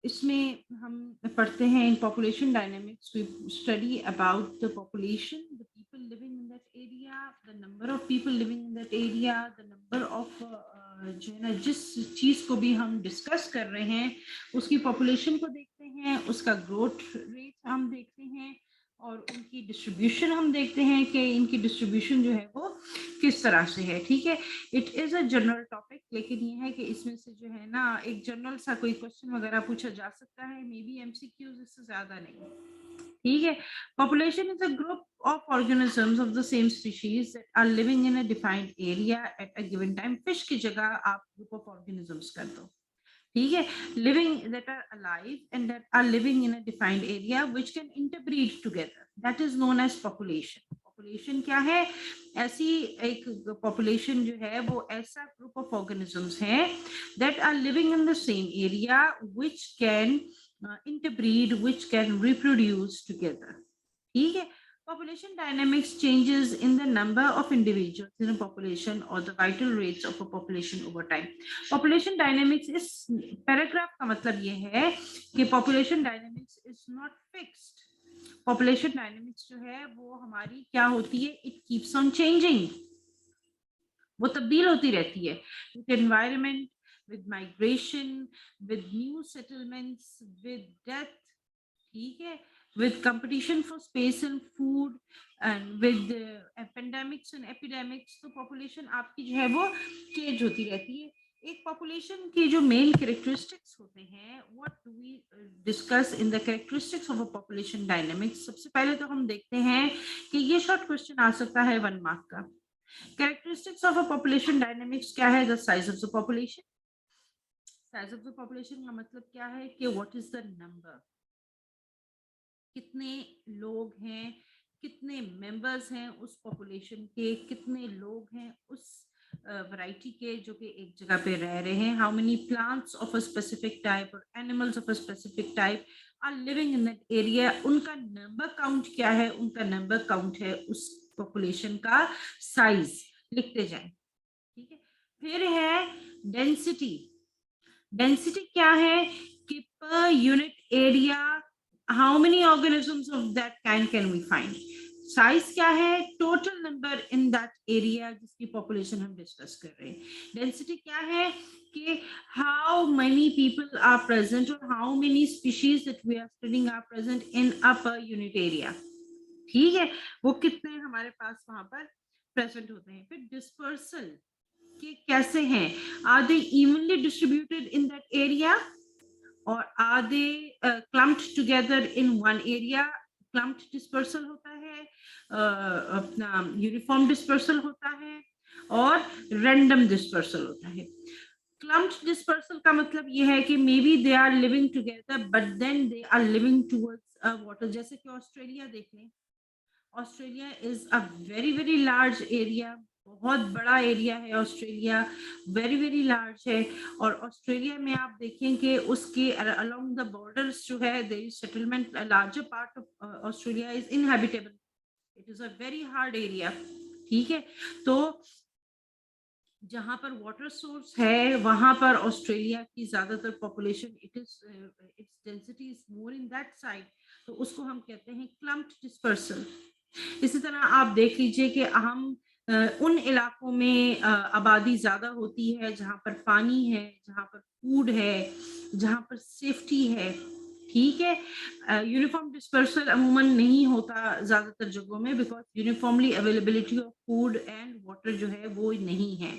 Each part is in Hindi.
इसमें हम पढ़ते हैं in population dynamics we study about the population, the people living in that area, the number of people living in that area, the number of जो है ना जिस चीज़ को भी हम डिस्कस कर रहे हैं उसकी पॉपुलेशन को देखते हैं, उसका ग्रोथ रेट हम देखते हैं और उनकी डिस्ट्रीब्यूशन हम देखते हैं कि इनकी डिस्ट्रीब्यूशन जो है वो किस तरह से है। ठीक है, it is a general topic, लेकिन ये है कि इसमें से जो है ना एक जनरल सा कोई क्वेश्चन वगैरह पूछा जा सकता है, मे बी एमसीक्यूज, इससे ज्यादा नहीं। ठीक है, population is a group of organisms of the same species that are living in a defined area at a given time. Fish की जगह आप ग्रुप ऑफ ऑर्गेनिजम्स कर दो। ठीक है, living that are alive and that are living in a defined area which can interbreed together, that is known as population. Population क्या है? ऐसी एक पॉपुलेशन जो है वो ऐसा ग्रुप ऑफ ऑर्गेनिजम्स है that are living in the same area which can interbreed, which can reproduce together. ठीक है, population dynamics changes in the number of individuals in a population or the vital rates of a population over time. Population dynamics इस पैराग्राफ का मतलब ये है कि population dynamics is not fixed. Population dynamics जो है वो हमारी क्या होती है? It keeps on changing. वो तब्दील होती रहती है with environment, with migration, with new settlements, with death. ठीक है, with competition for space and food and with pandemics and epidemics, तो population आपकी जो है वो change होती रहती है। एक population की जो main characteristics होते हैं, what do we discuss in the characteristics of a population dynamics? सबसे पहले तो हम देखते हैं कि ये short question आ सकता है 1 mark का। Characteristics of a population dynamics क्या है? The size of the population. Size of the population का मतलब क्या है कि what is the number, कितने लोग हैं, कितने मेंबर्स हैं उस पॉपुलेशन के, कितने लोग हैं उस वैरायटी के जो कि एक जगह पे रह रहे हैं। How many plants of a specific type और animals of a specific type are living in that area, उनका नंबर काउंट क्या है? उनका नंबर काउंट है उस पॉपुलेशन का साइज, लिखते जाएं। ठीक है, फिर है डेंसिटी। डेंसिटी क्या है कि per unit area how many organisms of that kind can we find. Size क्या है? Total number in that area जिसकी पॉपुलेशन हम डिस्कस कर रहे हैं। डेंसिटी क्या है कि how many people are present और how many species that we are studying are present in a per unit area. ठीक है, वो कितने हमारे पास वहां पर प्रेजेंट होते हैं। फिर डिस्पर्सल कि कैसे हैं, are they evenly distributed in that area और are they clumped together in one area. Clumped dispersal होता है, अपना यूनिफॉर्म डिस्पर्सल होता है और रैंडम डिस्पर्सल होता है। क्लम्प्ड डिस्पर्सल का मतलब ये है कि maybe they are living together but then they are living towards water. जैसे कि ऑस्ट्रेलिया देख लें, Australia is a very very large area, बहुत बड़ा एरिया है ऑस्ट्रेलिया, वेरी वेरी लार्ज है। और ऑस्ट्रेलिया में आप देखें कि उसके अलोंग द बॉर्डर्स जो है there is settlement, larger part of Australia is inhabitable, it is a very hard area. ठीक है, तो जहां पर वाटर सोर्स है वहां पर ऑस्ट्रेलिया की ज्यादातर population, it is its density is more in that side, तो उसको हम कहते हैं क्लम्प्ड डिस्पर्सल। इसी तरह आप देख लीजिए कि हम उन इलाकों में आबादी ज्यादा होती है जहां पर पानी है, जहां पर फूड है, जहां पर सेफ्टी है। ठीक है, यूनिफॉर्म डिस्पर्सल अमूमन नहीं होता ज्यादातर जगहों में because uniformly availability of food and water जो है वो नहीं है।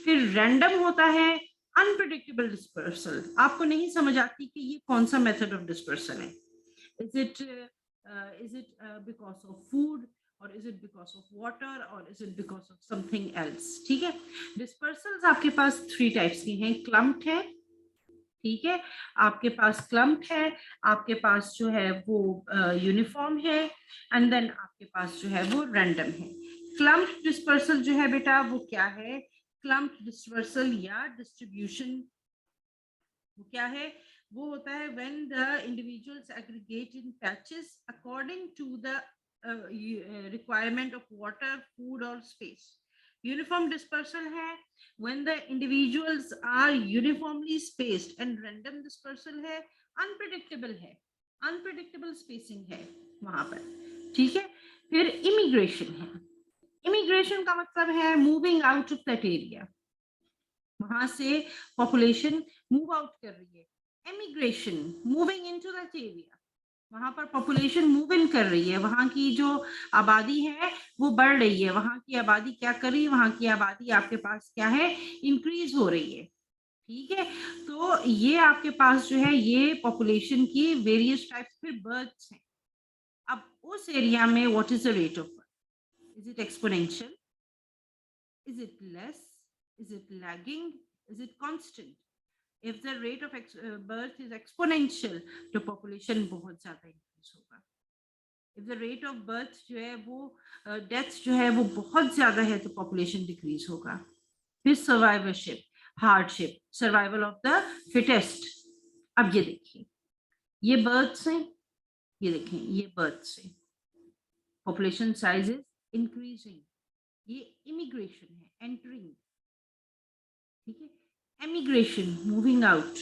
फिर रैंडम होता है अनप्रिडिक्टेबल डिस्पर्सल, आपको नहीं समझ आती कि ये कौन सा मेथड ऑफ डिस्पर्सल है। Is it because of food or is it because of water or is it because of something else? ठीक है, डिस्पर्सल्स आपके पास 3 टाइप्स की हैं। क्लम्प्ड है, ठीक है, आपके पास क्लम्प्ड है, आपके पास जो है वो यूनिफॉर्म है एंड देन आपके पास जो है वो रैंडम है। क्लम्प्ड डिस्पर्सल जो है बेटा वो क्या है? क्लम्प्ड डिस्पर्सल या डिस्ट्रीब्यूशन वो क्या है? वो होता है when the individuals aggregate in patches according to the requirement of water, food or space. Uniform dispersal है when the individuals are uniformly spaced, and random dispersal है, unpredictable है, unpredictable spacing है वहां पर, ठीक है। फिर इमिग्रेशन है, इमिग्रेशन का मतलब है moving out of that area, वहां से पॉपुलेशन मूव आउट कर रही है। Emigration, moving into that area, वहां पर पॉपुलेशन मूव इन कर रही है, वहां की जो आबादी है वो बढ़ रही है, वहां की आबादी क्या कर रही है, वहां की आबादी आपके पास क्या है, इंक्रीज हो रही है, ठीक है। तो ये आपके पास जो है ये पॉपुलेशन की वेरियस टाइप्स, फिर बर्थ्स हैं। अब उस एरिया में what is the rate of birth, is it exponential, is it less, is it lagging, is it constant. if the rate of birth is exponential तो population बहुत ज्यादा increase होगा। if the rate of birth जो है वो death जो है वो बहुत ज्यादा है तो population decrease होगा। फिर survivorship, hardship, survival of the fittest। अब ये देखिए, ये births हैं, ये देखें ये births हैं, population size is increasing, ये immigration है, entering, ठीक है। एमिग्रेशन, मूविंग आउट,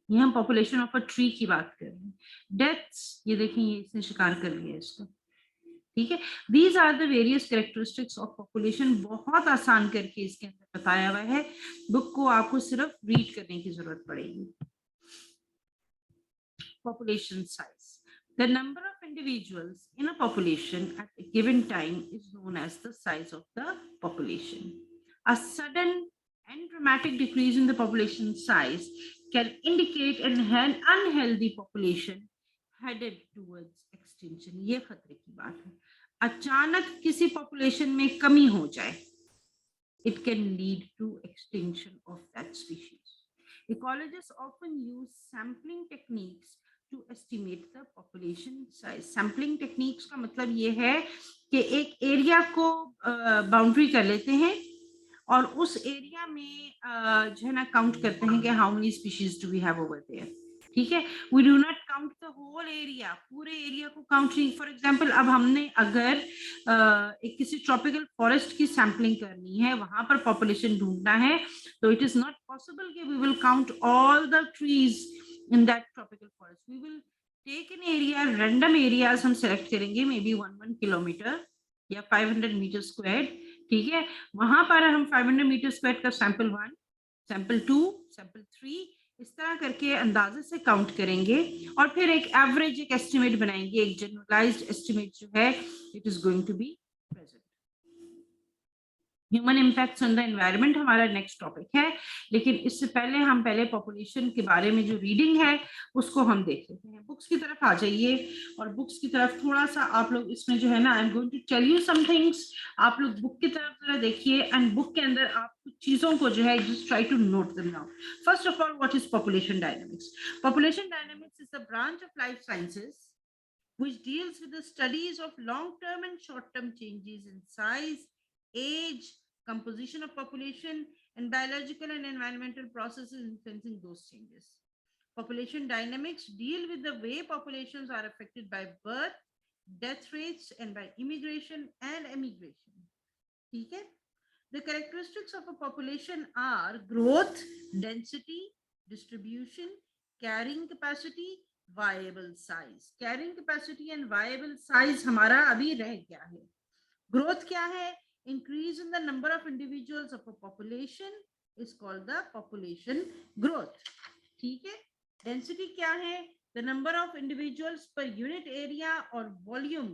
ये हम पॉपुलेशन ऑफ अ ट्री की बात कर रहे हैं। डेथ्स, ये देखें ये इसने शिकार कर लिया इसको, ठीक है। These are the various characteristics of population, बहुत आसान करके इसके अंदर बताया हुआ है, बुक को आपको सिर्फ रीड करने की जरूरत पड़ेगी। Population size, the number of individuals in a population at a given time is known as the size of the population. A sudden and dramatic decrease in the population size can indicate an unhealthy population headed towards extinction. ये खतरे की बात है। अचानक किसी पॉपुलेशन में कमी हो जाए, it can lead to extinction of that species. Ecologists often use sampling techniques to estimate the population size. Sampling techniques का मतलब ये है कि एक एरिया को बाउंड्री कर लेते हैं और उस एरिया में जो है ना काउंट करते हैं कि how many species do we have over there, ठीक है। We do not count the whole area, पूरे एरिया को काउंट नहीं। फॉर एग्जांपल अब हमने अगर एक किसी ट्रॉपिकल फॉरेस्ट की सैम्पलिंग करनी है, वहां पर पॉपुलेशन ढूंढना है, तो इट इज नॉट पॉसिबल कि we will count all the trees in that tropical forest. We will take an area, random areas हम सेलेक्ट करेंगे, मे बी 1 किलोमीटर या 500 मीटर स्क्वायर, ठीक है। वहां पर हम 500 मीटर स्क्वायर का सैंपल 1, सैंपल 2, सैंपल 3, इस तरह करके अंदाजे से काउंट करेंगे और फिर एक एवरेज, एक एस्टिमेट बनाएंगे, एक जनरलाइज्ड एस्टिमेट जो है it is going to be present. Human impacts on the environment हमारा नेक्स्ट टॉपिक है, लेकिन इससे पहले हम पॉपुलेशन के बारे में जो रीडिंग है उसको हम देख लेते हैं। बुक्स की तरफ आ जाइए और बुक्स की तरफ थोड़ा सा आप लोग इसमें जो है ना, I am going to tell you some things, आप लोग बुक की तरफ जरा देखिए एंड बुक के अंदर आप कुछ चीजों को जो है just try to note them now. First of all, what is population dynamics? Population dynamics is the branch of life sciences which deals with the studies of long-term and short-term changes in size, age, composition of population, and biological and environmental processes influencing those changes. Population dynamics deal with the way populations are affected by birth, death rates, and by immigration and emigration. Okay? The characteristics of a population are growth, density, distribution, carrying capacity, viable size. Carrying capacity and viable size हमारा अभी रह गया है। Growth क्या है? Increase in the number of individuals of a population is called the population growth. ठीक है? Density क्या है? The number of individuals per unit area or volume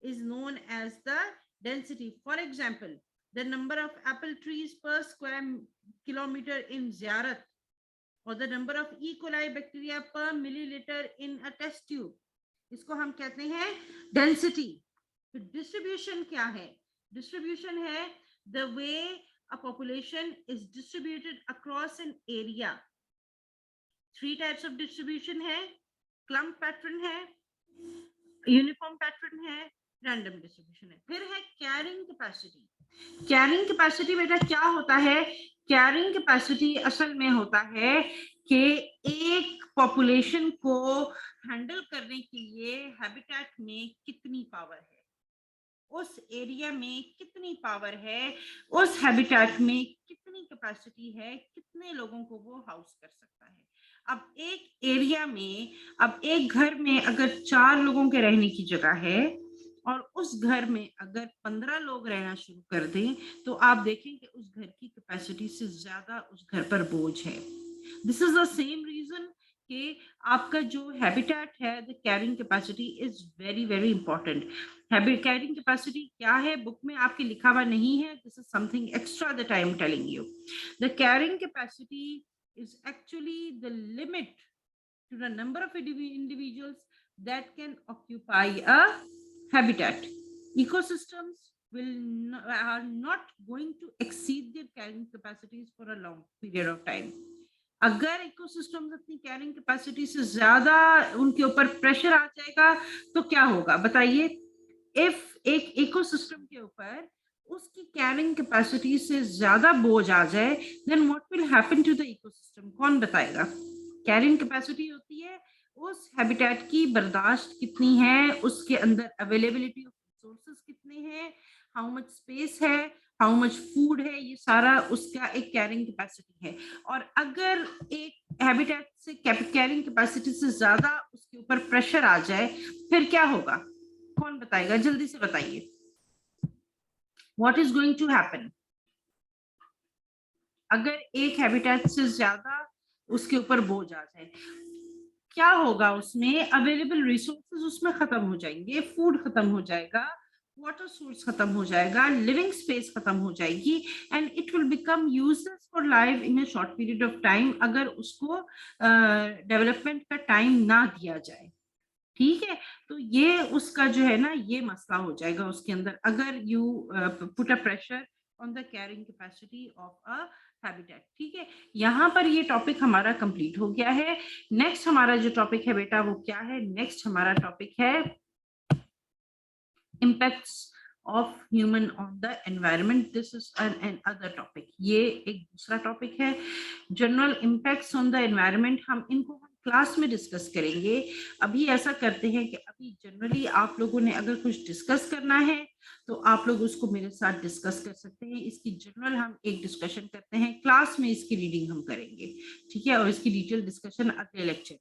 is known as the density. For example, the number of apple trees per square kilometer in Ziyarat, or the number of E. coli bacteria per milliliter in a test tube, इसको हम कहते हैं डेंसिटी। तो डिस्ट्रीब्यूशन क्या है? डिस्ट्रीब्यूशन है the way a population is distributed across an area. 3 types of distribution है, clump pattern है, uniform pattern है, random distribution है। फिर है कैरिंग कैपेसिटी। कैरिंग कैपेसिटी बेटा क्या होता है? कैरिंग कैपेसिटी असल में होता है कि एक पॉपुलेशन को हैंडल करने के लिए हैबिटेट में कितनी पावर है। उस एरिया में कितनी पावर है, उस हैबिटेट में कितनी कैपेसिटी है, कितने लोगों को वो हाउस कर सकता है। अब एक एरिया में, अब एक घर में अगर 4 लोगों के रहने की जगह है और उस घर में अगर 15 लोग रहना शुरू कर दें, तो आप देखें कि उस घर की कैपेसिटी से ज़्यादा उस घर पर बोझ है। This is the same reason कि आपका जो हैबिटेट है, the carrying capacity is very, very important. Habit carrying capacity क्या है? बुक में आपके लिखा हुआ नहीं है, this is something extra that I am telling you. The carrying capacity is actually the limit to the number of individuals that can occupy a habitat. Ecosystems are not going to exceed their carrying capacities for a long period of time. अगर इकोसिस्टम्स अपनी कैरिंग कैपेसिटी से ज्यादा उनके ऊपर प्रेशर आ जाएगा तो क्या होगा बताइए। इफ एक इकोसिस्टम के ऊपर उसकी कैरिंग कैपेसिटी से ज्यादा बोझ आ जाए, then what will happen to the ecosystem, कौन बताएगा। कैरिंग कैपेसिटी होती है उस हैबिटेट की बर्दाश्त कितनी है, उसके अंदर अवेलेबिलिटी ऑफ रिसोर्सेज कितने हैं, हाउ मच स्पेस है, हाउ मच फूड है, ये सारा उसका एक कैरिंग कैपेसिटी है। और अगर एक हैबिटेट से कैरिंग कैपेसिटी से ज्यादा उसके ऊपर प्रेशर आ जाए, फिर क्या होगा, कौन बताएगा, जल्दी से बताइए। What is going to happen? अगर एक हैबिटेट से ज्यादा उसके ऊपर बोझ आ जाए, क्या होगा, उसमें अवेलेबल रिसोर्सेज उसमें खत्म हो जाएंगे, फूड खत्म हो जाएगा, वाटर सोर्स खत्म हो जाएगा, लिविंग स्पेस खत्म हो जाएगी, and it will become useless for life in a short period of time, अगर उसको डेवलपमेंट का टाइम ना दिया जाए। ठीक है, तो ये उसका जो है ना, ये मसला हो जाएगा उसके अंदर, अगर you put a pressure on the carrying capacity of a habitat. ठीक है, यहाँ पर ये टॉपिक हमारा कंप्लीट हो गया है। नेक्स्ट हमारा जो टॉपिक है बेटा वो क्या है, नेक्स्ट हमारा टॉपिक है impacts of human on the environment. This is an other topic, ये एक दूसरा टॉपिक है। General impacts on the environment हम इनको क्लास में डिस्कस करेंगे। अभी ऐसा करते हैं कि अभी जनरली आप लोगों ने अगर कुछ डिस्कस करना है तो आप लोग उसको मेरे साथ डिस्कस कर सकते हैं। इसकी जनरल हम एक डिस्कशन करते हैं, क्लास में इसकी रीडिंग हम करेंगे, ठीक है, और इसकी डिटेल डिस्कशन अगले लेक्चर